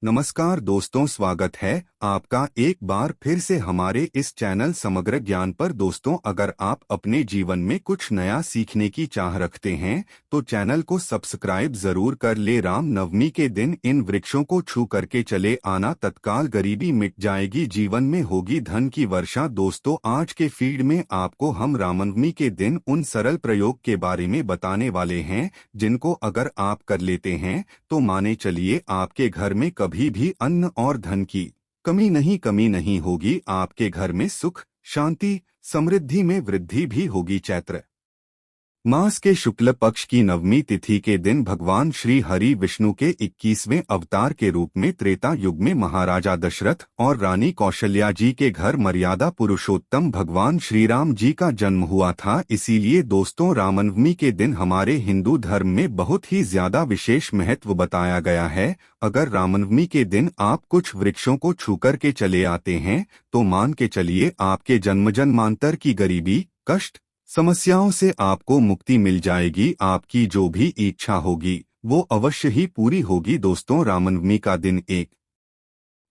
नमस्कार दोस्तों, स्वागत है आपका एक बार फिर से हमारे इस चैनल समग्र ज्ञान पर। दोस्तों, अगर आप अपने जीवन में कुछ नया सीखने की चाह रखते हैं तो चैनल को सब्सक्राइब जरूर कर ले। राम नवमी के दिन इन वृक्षों को छू करके चले आना, तत्काल गरीबी मिट जाएगी, जीवन में होगी धन की वर्षा। दोस्तों, आज के फीड में आपको हम रामनवमी के दिन उन सरल प्रयोग के बारे में बताने वाले हैं जिनको अगर आप कर लेते हैं तो माने चलिए आपके घर में कभी भी अन्न और धन की कमी नहीं होगी। आपके घर में सुख, शांति, समृद्धि में वृद्धि भी होगी। चैत्र मास के शुक्ल पक्ष की नवमी तिथि के दिन भगवान श्री हरि विष्णु के 21वें अवतार के रूप में त्रेता युग में महाराजा दशरथ और रानी कौशल्या जी के घर मर्यादा पुरुषोत्तम भगवान श्री राम जी का जन्म हुआ था। इसीलिए दोस्तों, रामनवमी के दिन हमारे हिंदू धर्म में बहुत ही ज्यादा विशेष महत्व बताया गया है। अगर रामनवमी के दिन आप कुछ वृक्षों को छूकर के चले आते हैं तो मान के चलिए आपके जन्म जन्मांतर की गरीबी, कष्ट, समस्याओं से आपको मुक्ति मिल जाएगी। आपकी जो भी इच्छा होगी वो अवश्य ही पूरी होगी। दोस्तों, रामनवमी का दिन एक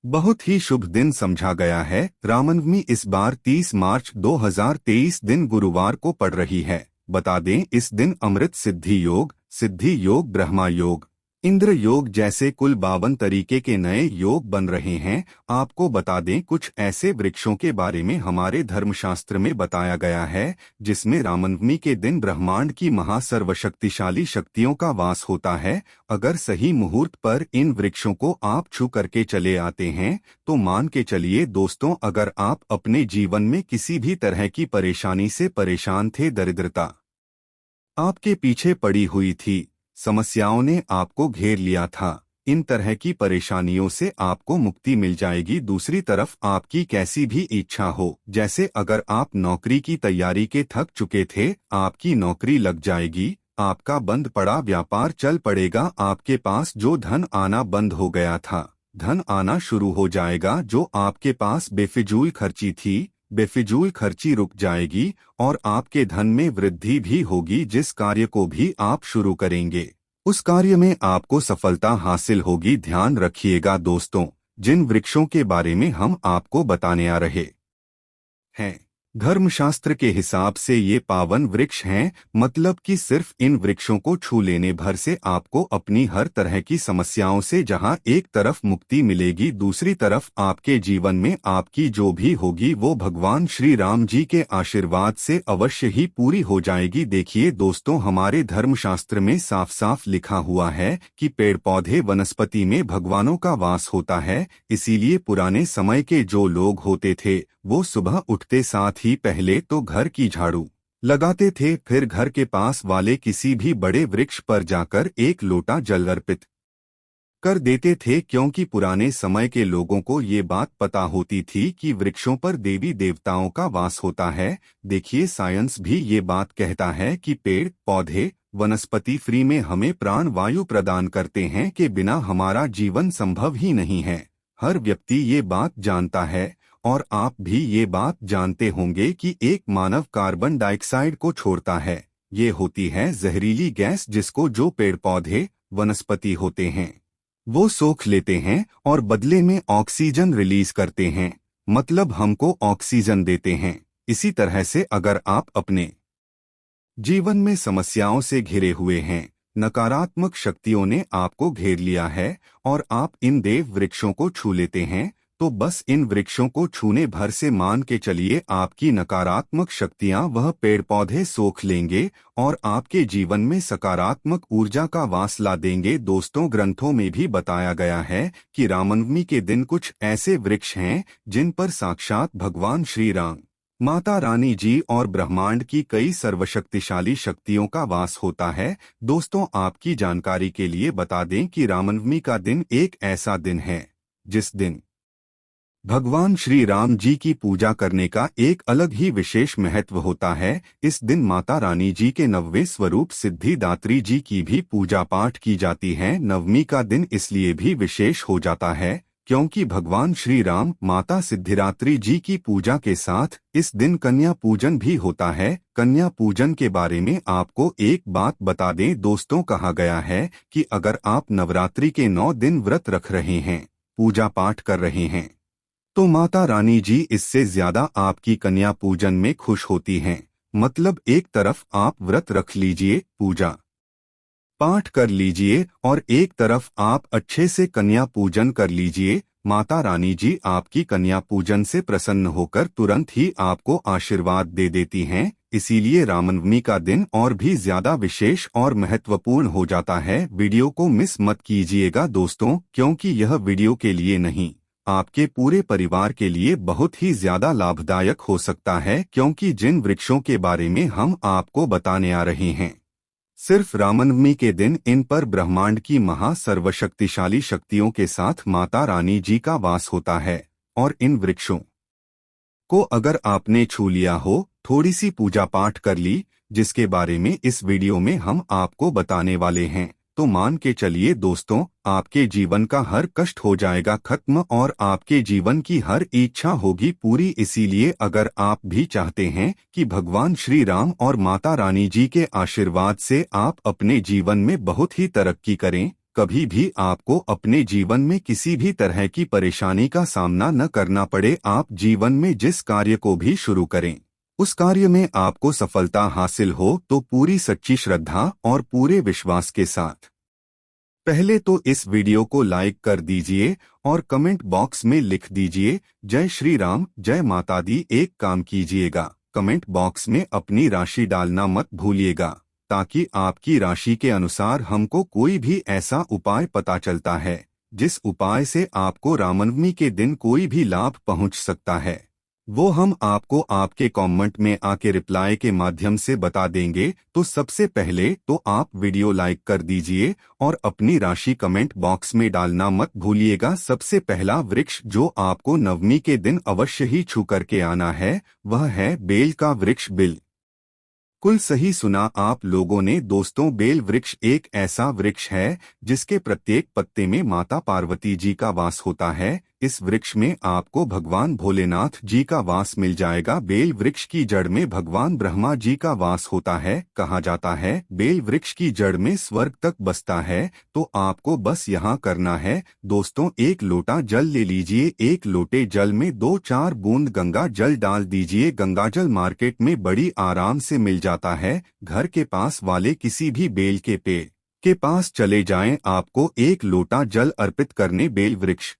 बहुत ही शुभ दिन समझा गया है। रामनवमी इस बार 30 मार्च 2023 दिन गुरुवार को पड़ रही है। बता दें, इस दिन अमृत सिद्धि योग, ब्रह्मा योग, इंद्र योग जैसे कुल 52 तरीके के नए योग बन रहे हैं। आपको बता दें, कुछ ऐसे वृक्षों के बारे में हमारे धर्मशास्त्र में बताया गया है जिसमें रामनवमी के दिन ब्रह्मांड की महासर्वशक्तिशाली शक्तियों का वास होता है। अगर सही मुहूर्त पर इन वृक्षों को आप छू करके चले आते हैं तो मान के चलिए दोस्तों, अगर आप अपने जीवन में किसी भी तरह की परेशानी से परेशान थे, दरिद्रता आपके पीछे पड़ी हुई थी, समस्याओं ने आपको घेर लिया था, इन तरह की परेशानियों से आपको मुक्ति मिल जाएगी। दूसरी तरफ आपकी कैसी भी इच्छा हो, जैसे अगर आप नौकरी की तैयारी के थक चुके थे, आपकी नौकरी लग जाएगी, आपका बंद पड़ा व्यापार चल पड़ेगा, आपके पास जो धन आना बंद हो गया था, धन आना शुरू हो जाएगा। जो आपके पास बेफिजूल खर्ची थी, बेफिजूल खर्ची रुक जाएगी और आपके धन में वृद्धि भी होगी। जिस कार्य को भी आप शुरू करेंगे उस कार्य में आपको सफलता हासिल होगी। ध्यान रखिएगा दोस्तों, जिन वृक्षों के बारे में हम आपको बताने आ रहे हैं, धर्मशास्त्र के हिसाब से ये पावन वृक्ष हैं। मतलब कि सिर्फ इन वृक्षों को छू लेने भर से आपको अपनी हर तरह की समस्याओं से जहां एक तरफ मुक्ति मिलेगी, दूसरी तरफ आपके जीवन में आपकी जो भी होगी वो भगवान श्री राम जी के आशीर्वाद से अवश्य ही पूरी हो जाएगी। देखिए दोस्तों, हमारे धर्मशास्त्र में साफ साफ लिखा हुआ है कि पेड़ पौधे वनस्पति में भगवानों का वास होता है। इसीलिए पुराने समय के जो लोग होते थे वो सुबह उठते साथ ही पहले तो घर की झाड़ू लगाते थे, फिर घर के पास वाले किसी भी बड़े वृक्ष पर जाकर एक लोटा जल अर्पित कर देते थे, क्योंकि पुराने समय के लोगों को ये बात पता होती थी कि वृक्षों पर देवी देवताओं का वास होता है। देखिए, साइंस भी ये बात कहता है कि पेड़ पौधे वनस्पति फ्री में हमें प्राण वायु प्रदान करते हैं, के बिना हमारा जीवन संभव ही नहीं है। हर व्यक्ति ये बात जानता है और आप भी ये बात जानते होंगे कि एक मानव कार्बन डाइऑक्साइड को छोड़ता है। ये होती है जहरीली गैस, जिसको जो पेड़ पौधे वनस्पति होते हैं वो सोख लेते हैं और बदले में ऑक्सीजन रिलीज करते हैं, मतलब हमको ऑक्सीजन देते हैं। इसी तरह से अगर आप अपने जीवन में समस्याओं से घिरे हुए हैं, नकारात्मक शक्तियों ने आपको घेर लिया है और आप इन देव वृक्षों को छू लेते हैं, तो बस इन वृक्षों को छूने भर से मान के चलिए आपकी नकारात्मक शक्तियां वह पेड़ पौधे सोख लेंगे और आपके जीवन में सकारात्मक ऊर्जा का वास ला देंगे। दोस्तों, ग्रंथों में भी बताया गया है कि रामनवमी के दिन कुछ ऐसे वृक्ष हैं जिन पर साक्षात भगवान श्री राम, माता रानी जी और ब्रह्मांड की कई सर्वशक्तिशाली शक्तियों का वास होता है। दोस्तों, आपकी जानकारी के लिए बता दें कि रामनवमी का दिन एक ऐसा दिन है जिस दिन भगवान श्री राम जी की पूजा करने का एक अलग ही विशेष महत्व होता है। इस दिन माता रानी जी के 90वें स्वरूप सिद्धिदात्री जी की भी पूजा पाठ की जाती है। नवमी का दिन इसलिए भी विशेष हो जाता है क्योंकि भगवान श्री राम माता सिद्धिदात्री जी की पूजा के साथ इस दिन कन्या पूजन भी होता है। कन्या पूजन के बारे में आपको एक बात बता दें दोस्तों, कहा गया है कि अगर आप नवरात्रि के 9 दिन व्रत रख रहे हैं पूजा पाठ कर रहे हैं तो माता रानी जी इससे ज्यादा आपकी कन्या पूजन में खुश होती हैं। मतलब एक तरफ आप व्रत रख लीजिए, पूजा पाठ कर लीजिए और एक तरफ आप अच्छे से कन्या पूजन कर लीजिए। माता रानी जी आपकी कन्या पूजन से प्रसन्न होकर तुरंत ही आपको आशीर्वाद दे देती हैं। इसीलिए रामनवमी का दिन और भी ज्यादा विशेष और महत्वपूर्ण हो जाता है। वीडियो को मिस मत कीजिएगा दोस्तों, क्योंकि यह वीडियो के लिए नहीं, आपके पूरे परिवार के लिए बहुत ही ज्यादा लाभदायक हो सकता है। क्योंकि जिन वृक्षों के बारे में हम आपको बताने आ रहे हैं, सिर्फ रामनवमी के दिन इन पर ब्रह्मांड की महा सर्वशक्तिशाली शक्तियों के साथ माता रानी जी का वास होता है। और इन वृक्षों को अगर आपने छू लिया हो, थोड़ी सी पूजा पाठ कर ली, जिसके बारे में इस वीडियो में हम आपको बताने वाले हैं, तो मान के चलिए दोस्तों, आपके जीवन का हर कष्ट हो जाएगा खत्म और आपके जीवन की हर इच्छा होगी पूरी। इसीलिए अगर आप भी चाहते हैं कि भगवान श्री राम और माता रानी जी के आशीर्वाद से आप अपने जीवन में बहुत ही तरक्की करें, कभी भी आपको अपने जीवन में किसी भी तरह की परेशानी का सामना न करना पड़े, आप जीवन में जिस कार्य को भी शुरू करें उस कार्य में आपको सफलता हासिल हो, तो पूरी सच्ची श्रद्धा और पूरे विश्वास के साथ पहले तो इस वीडियो को लाइक कर दीजिए और कमेंट बॉक्स में लिख दीजिए जय श्री राम, जय माता दी। एक काम कीजिएगा, कमेंट बॉक्स में अपनी राशि डालना मत भूलिएगा, ताकि आपकी राशि के अनुसार हमको कोई भी ऐसा उपाय पता चलता है जिस उपाय से आपको रामनवमी के दिन कोई भी लाभ पहुंच सकता है, वो हम आपको आपके कमेंट में आके रिप्लाई के माध्यम से बता देंगे। तो सबसे पहले तो आप वीडियो लाइक कर दीजिए और अपनी राशि कमेंट बॉक्स में डालना मत भूलिएगा। सबसे पहला वृक्ष जो आपको नवमी के दिन अवश्य ही छू करके आना है, वह है बेल का वृक्ष। बिल्कुल सही सुना आप लोगों ने दोस्तों, बेल वृक्ष एक ऐसा वृक्ष है जिसके प्रत्येक पत्ते में माता पार्वती जी का वास होता है। इस वृक्ष में आपको भगवान भोलेनाथ जी का वास मिल जाएगा। बेल वृक्ष की जड़ में भगवान ब्रह्मा जी का वास होता है। कहा जाता है बेल वृक्ष की जड़ में स्वर्ग तक बसता है। तो आपको बस यहाँ करना है दोस्तों, एक लोटा जल ले लीजिए, एक लोटे जल में 2-4 बूंद गंगा जल डाल दीजिए। गंगा जल मार्केट में बड़ी आराम से मिल जाता है। घर के पास वाले किसी भी बेल के पेड़ के पास चले जाएं, आपको एक लोटा जल अर्पित करने बेल वृक्ष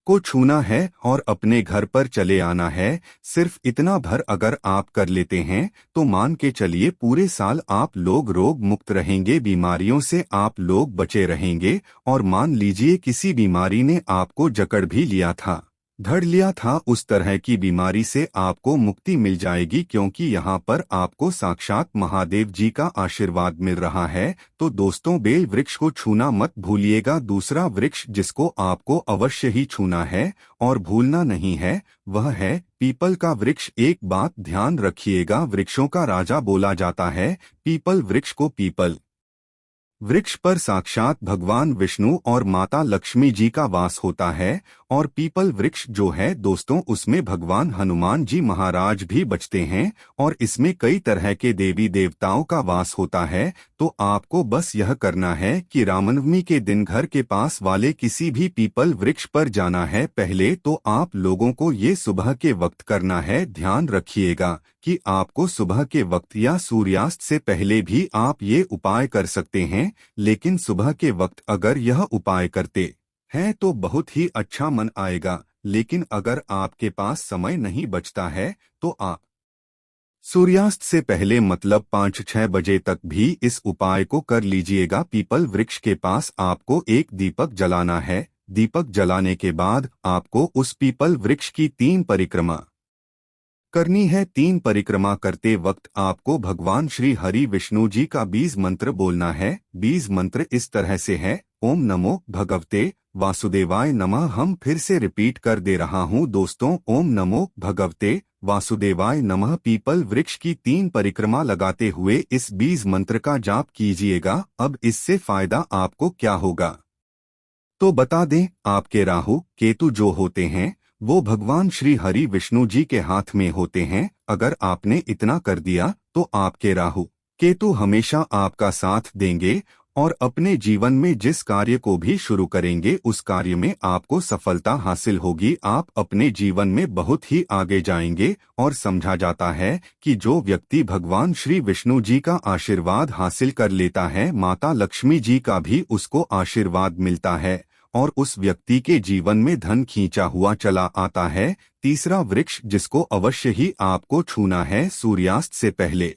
को छूना है और अपने घर पर चले आना है। सिर्फ इतना भर अगर आप कर लेते हैं तो मान के चलिए पूरे साल आप लोग रोग मुक्त रहेंगे, बीमारियों से आप लोग बचे रहेंगे। और मान लीजिए किसी बीमारी ने आपको जकड़ भी लिया था, धड़ लिया था, उस तरह की बीमारी से आपको मुक्ति मिल जाएगी, क्योंकि यहाँ पर आपको साक्षात महादेव जी का आशीर्वाद मिल रहा है। तो दोस्तों, बेल वृक्ष को छूना मत भूलिएगा। दूसरा वृक्ष जिसको आपको अवश्य ही छूना है और भूलना नहीं है, वह है पीपल का वृक्ष। एक बात ध्यान रखिएगा, वृक्षों का राजा बोला जाता है पीपल वृक्ष को। पीपल वृक्ष पर साक्षात भगवान विष्णु और माता लक्ष्मी जी का वास होता है। और पीपल वृक्ष जो है दोस्तों, उसमें भगवान हनुमान जी महाराज भी बचते हैं और इसमें कई तरह के देवी देवताओं का वास होता है। तो आपको बस यह करना है कि रामनवमी के दिन घर के पास वाले किसी भी पीपल वृक्ष पर जाना है। पहले तो आप लोगों को ये सुबह के वक्त करना है। ध्यान रखिएगा कि आपको सुबह के वक्त या सूर्यास्त से पहले भी आप ये उपाय कर सकते हैं, लेकिन सुबह के वक्त अगर यह उपाय करते हैं तो बहुत ही अच्छा मन आएगा। लेकिन अगर आपके पास समय नहीं बचता है तो आप सूर्यास्त से पहले मतलब 5-6 बजे तक भी इस उपाय को कर लीजिएगा। पीपल वृक्ष के पास आपको एक दीपक जलाना है। दीपक जलाने के बाद आपको उस पीपल वृक्ष की 3 परिक्रमा करनी है। 3 परिक्रमा करते वक्त आपको भगवान श्री हरि विष्णु जी का बीज मंत्र बोलना है। बीज मंत्र इस तरह से है, ओम नमो भगवते वासुदेवाय नमः। हम फिर से रिपीट कर दे रहा हूँ दोस्तों, ओम नमो भगवते वासुदेवाय नमः। पीपल वृक्ष की 3 परिक्रमा लगाते हुए इस बीज मंत्र का जाप कीजिएगा। अब इससे फायदा आपको क्या होगा तो बता दें, आपके राहु केतु जो होते हैं वो भगवान श्री हरि विष्णु जी के हाथ में होते हैं। अगर आपने इतना कर दिया तो आपके राहु केतु हमेशा आपका साथ देंगे और अपने जीवन में जिस कार्य को भी शुरू करेंगे उस कार्य में आपको सफलता हासिल होगी। आप अपने जीवन में बहुत ही आगे जाएंगे और समझा जाता है कि जो व्यक्ति भगवान श्री विष्णु जी का आशीर्वाद हासिल कर लेता है, माता लक्ष्मी जी का भी उसको आशीर्वाद मिलता है और उस व्यक्ति के जीवन में धन खींचा हुआ चला आता है। तीसरा वृक्ष जिसको अवश्य ही आपको छूना है सूर्यास्त से पहले,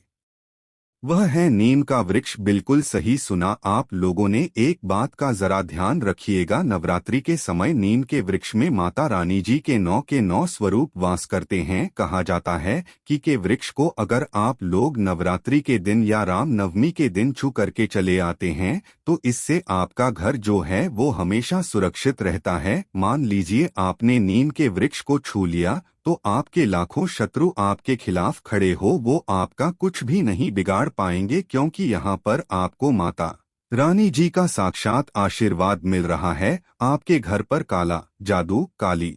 वह है नीम का वृक्ष। बिल्कुल सही सुना आप लोगों ने। एक बात का जरा ध्यान रखिएगा, नवरात्रि के समय नीम के वृक्ष में माता रानी जी के 9 स्वरूप वास करते हैं। कहा जाता है कि के वृक्ष को अगर आप लोग नवरात्रि के दिन या राम नवमी के दिन छू करके चले आते हैं तो इससे आपका घर जो है वो हमेशा सुरक्षित रहता है। मान लीजिए आपने नीम के वृक्ष को छू लिया तो आपके लाखों शत्रु आपके खिलाफ खड़े हो, वो आपका कुछ भी नहीं बिगाड़ पाएंगे, क्योंकि यहाँ पर आपको माता रानी जी का साक्षात आशीर्वाद मिल रहा है। आपके घर पर काला जादू, काली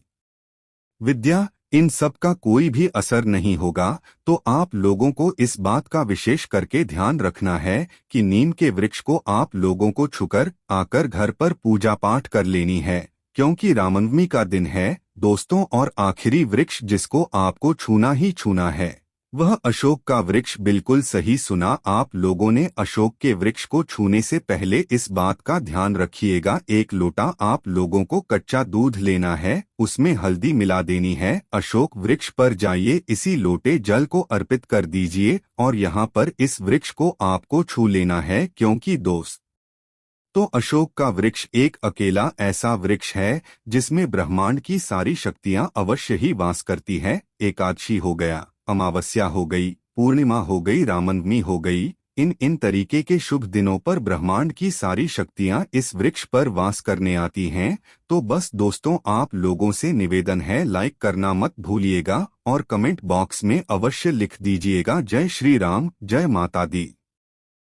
विद्या, इन सब का कोई भी असर नहीं होगा। तो आप लोगों को इस बात का विशेष करके ध्यान रखना है कि नीम के वृक्ष को आप लोगों को छूकर आकर घर पर पूजा पाठ कर लेनी है, क्योंकि रामनवमी का दिन है दोस्तों। और आखिरी वृक्ष जिसको आपको छूना ही छूना है वह अशोक का वृक्ष। बिल्कुल सही सुना आप लोगों ने। अशोक के वृक्ष को छूने से पहले इस बात का ध्यान रखिएगा, एक लोटा आप लोगों को कच्चा दूध लेना है, उसमें हल्दी मिला देनी है, अशोक वृक्ष पर जाइए, इसी लोटे जल को अर्पित कर दीजिए और यहाँ पर इस वृक्ष को आपको छू लेना है। क्योंकि दोस्त तो अशोक का वृक्ष एक अकेला ऐसा वृक्ष है जिसमें ब्रह्मांड की सारी शक्तियां अवश्य ही वास करती है। एकादशी हो गया, अमावस्या हो गई, पूर्णिमा हो गई, रामनवमी हो गई, इन तरीके के शुभ दिनों पर ब्रह्मांड की सारी शक्तियां इस वृक्ष पर वास करने आती हैं। तो बस दोस्तों आप लोगों से निवेदन है, लाइक करना मत भूलिएगा और कमेंट बॉक्स में अवश्य लिख दीजिएगा जय श्री राम, जय माता दी।